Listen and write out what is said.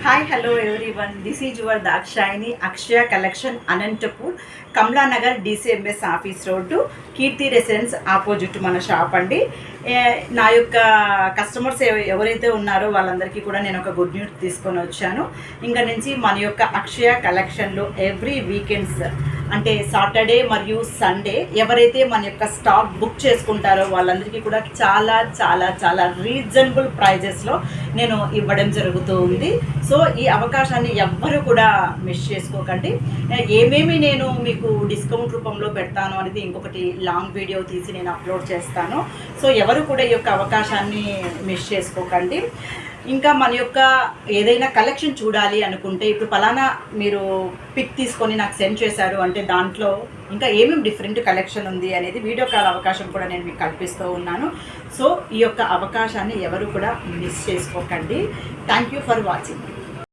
Hi hello everyone, this is your Dakshayini Akshaya collection Anantapur, Kamalanagar DCMS office road, Keerthi residence opposite మన shop అండి. నా యొక్క customers ఎవరైతే ఉన్నారో వాళ్ళందరికీ కూడా నేను ఒక గుడ్ న్యూస్ తీసుకొని వచ్చాను. ఇంకా నుంచి మన యొక్క అక్షయ కలెక్షన్లో ఎవ్రీ వీకెండ్స్ అంటే సాటర్డే మరియు సండే ఎవరైతే మన యొక్క స్టాక్ బుక్ చేసుకుంటారో వాళ్ళందరికీ కూడా చాలా చాలా చాలా రీజనబుల్ ప్రైజెస్లో నేను ఇవ్వడం జరుగుతూ ఉంది. సో ఈ అవకాశాన్ని ఎవ్వరూ కూడా మిస్ చేసుకోకండి. ఏమేమి నేను మీకు డిస్కౌంట్ రూపంలో పెడతాను అనేది ఇంకొకటి లాంగ్ వీడియో తీసి నేను అప్లోడ్ చేస్తాను. సో ఎవరు కూడా ఈ యొక్క అవకాశాన్ని మిస్ చేసుకోకండి. ఇంకా మన యొక్క ఏదైనా కలెక్షన్ చూడాలి అనుకుంటే ఇప్పుడు పలానా మీరు పిక్ తీసుకొని నాకు సెండ్ చేశారు అంటే దాంట్లో ఇంకా ఏమేమి డిఫరెంట్ కలెక్షన్ ఉంది అనేది వీడియో కాల్ అవకాశం కూడా నేను మీకు కల్పిస్తూ ఉన్నాను. సో ఈ యొక్క అవకాశాన్ని ఎవరు కూడా మిస్ చేసుకోకండి. Thank you for watching.